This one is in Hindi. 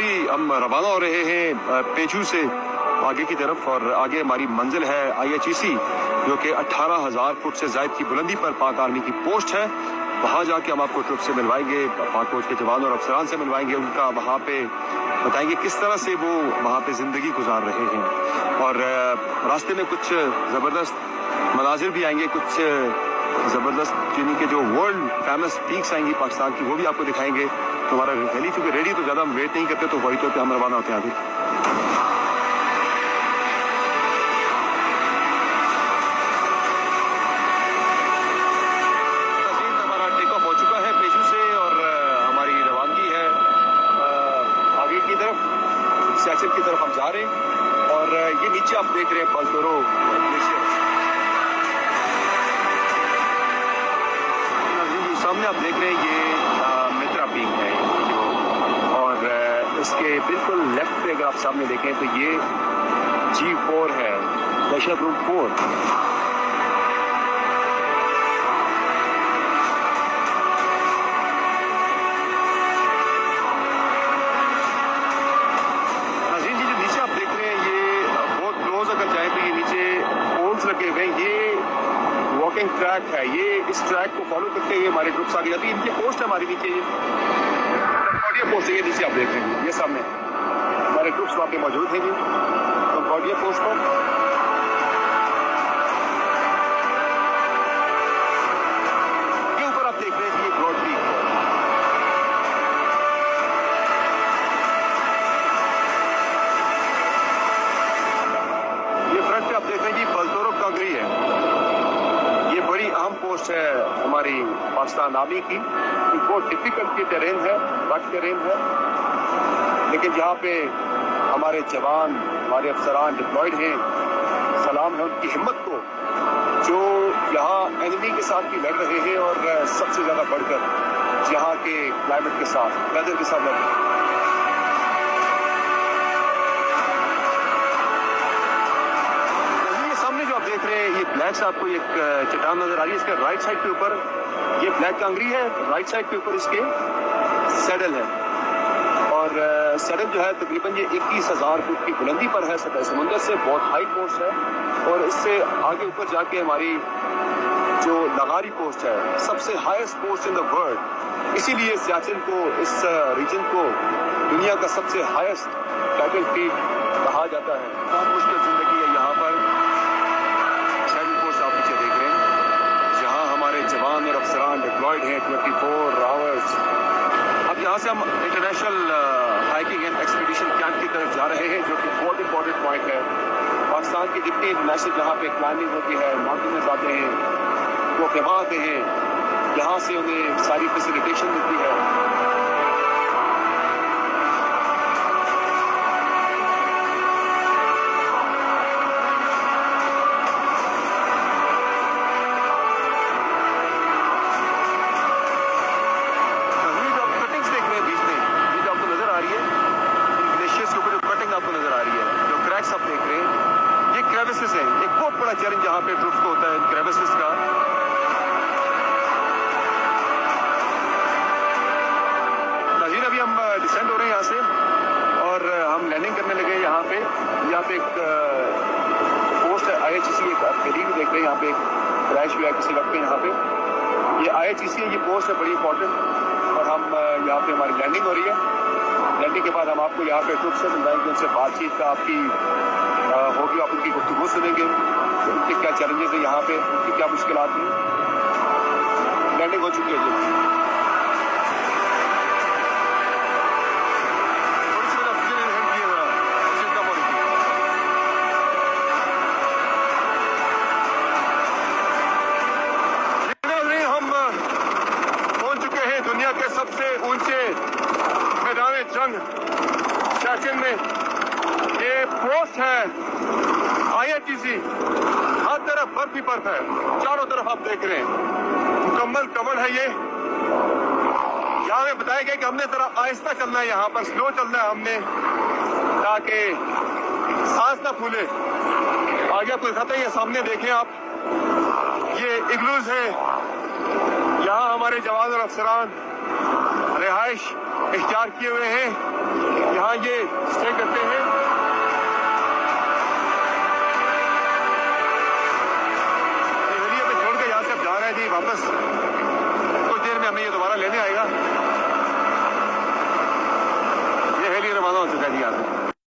अभी हम रवाना हो रहे हैं पेजू से आगे की तरफ, और आगे हमारी मंजिल है IHEC, जो कि 18,000 फुट से ज्यादा की बुलंदी पर पाक आर्मी की पोस्ट है। वहाँ जाके हम आपको ट्रुप से मिलवाएंगे, पाक फौज के जवान और अफसरान से मिलवाएंगे, उनका वहाँ पे बताएंगे किस तरह से वो वहाँ पे जिंदगी गुजार रहे हैं। और रास्ते में कुछ ज़बरदस्त मनाजिर भी आएंगे, कुछ ज़बरदस्त जिन्हीं के जो वर्ल्ड फेमस पीक्स आएंगी पाकिस्तान की, वो भी आपको दिखाएंगे। तो हमारा रैली चूँकि रेडी, तो ज़्यादा हम वेट नहीं करते, तो वही तो हम रवाना होते हैं आगे। हमारा टेक ऑफ हो चुका है पेजू से, और हमारी रवानगी है आगे की तरफ, सियाचिन की तरफ हम जा रहे हैं। और ये नीचे आप देख रहे हैं बलतोरो ग्लेशियर, सामने आप देख रहे हैं ये मित्रा पीक है जो, और इसके बिल्कुल लेफ्ट पे अगर आप सामने देखें तो ये G4 है, ग्लेशियर ग्रुप 4। नाज़रीन जी, जो नीचे आप देख रहे हैं ये बहुत क्लोज अगर जाए तो ये नीचे पोल्स लगे हुए हैं, ये वॉकिंग ट्रैक है। ये इस ट्रैक को फॉलो करते हुए हमारे ग्रुप्स आगे जाती है। इनकी पोस्ट है हमारे नीचे, ये पोस्ट है, ये नीचे आप देख रहे हैं, ये सामने हमारे ग्रुप्स वहाँ पे मौजूद हैं जी। तो बॉडिया पोस्ट पर ये ऊपर आप देख रहे हैं, ये ब्रॉड पीक है। ये फ्रंट पे आप देख रहे हैं जी बलतोरो कांगरी है। ये बड़ी अहम पोस्ट है हमारी पाकिस्तान आर्मी की। बहुत डिफिकल्ट की टेरेन है, रफ टेरेन है, लेकिन यहाँ पे हमारे जवान, हमारे अफसरान डिप्लॉयड हैं। सलाम है उनकी हिम्मत को, जो यहाँ एनिमी के साथ भी लड़ रहे हैं, और सबसे ज़्यादा बढ़कर यहाँ के क्लाइमेट के साथ, वेदर के साथ लड़ रहे हैं। देख रहे हैं ये ब्लैक से आपको एक चट्टान नजर आ रही है, इसके राइट साइड के ऊपर ये ब्लैक कांगरी है, राइट साइड के ऊपर इसके सैडल है। और सैडल जो है तकरीबन ये 21,000 फुट की बुलंदी पर है सतह समुंदर से, बहुत हाई पोस्ट है। और इससे आगे ऊपर जाके हमारी जो लगारी पोस्ट है, सबसे highest post in the world. इसीलिए सियाचिन को, इस रीजन को दुनिया का सबसे हाईएस्ट बैटल फील्ड कहा जाता है। बहुत मुश्किल जिंदगी है यहाँ पर। जवान और अफसरान डिप्लॉयड हैं 24 आवर्स। अब यहाँ से हम international hiking and expedition camp की तरफ जा रहे हैं, जो कि बहुत इंपॉर्टेंट पॉइंट है। पाकिस्तान की जितनी इंटरनेशनल जहाँ पे क्लाइंबिंग होती है, माउंटेन्स आते हैं, वो वहाँ आते हैं, यहाँ से उन्हें सारी फैसिलिटेशन मिलती है। क्रेविसेस है, एक बहुत बड़ा चैलेंज यहाँ पे ट्रूप्स को होता है क्रेविसेस का। नाज़रीन, अभी हम डिसेंड हो रहे हैं यहाँ से, और हम लैंडिंग करने लगे यहाँ पे। यहाँ पे एक पोस्ट है IHEC, एक आप भी देख रहे हैं, यहाँ पे एक क्रैश हुआ है किसी वक्त पे। यहाँ पे ये IHEC है, ये पोस्ट है बड़ी इंपॉर्टेंट। और हम यहाँ पे हमारी लैंडिंग हो रही है। लैंडिंग के बाद हम आपको यहाँ पे ट्रूप से मिलवाएंगे, उनसे बातचीत का आपकी होगी, आप उनकी गुफ्तगू सुनेंगे, उनके क्या चैलेंजेस है यहाँ पे, उनकी क्या मुश्किलात हैं। लैंडिंग हो चुकी है जी। हम पहुंच चुके हैं दुनिया के सबसे ऊंचे मैदान जंग सियाचिन में। ये पोस्ट है IHEC, हर तरफ बर्फ ही बर्फ है, चारों तरफ आप देख रहे हैं, मुकम्मल कवर है ये। यहाँ में बताया गया कि हमने जरा आहिस्ता चलना है, यहाँ पर स्लो चलना है हमने, ताकि सांस ना फूले। आगे आपको दिखाते हैं, ये सामने देखें आप, ये इग्लूज है। यहाँ हमारे जवान और अफसरान रिहाइश इख्तियार किए हुए हैं। यहाँ ये स्टे करते हैं। हवेली पे छोड़ के यहाँ से अब जा रहे हैं जी वापस। कुछ देर में हमें ये दोबारा लेने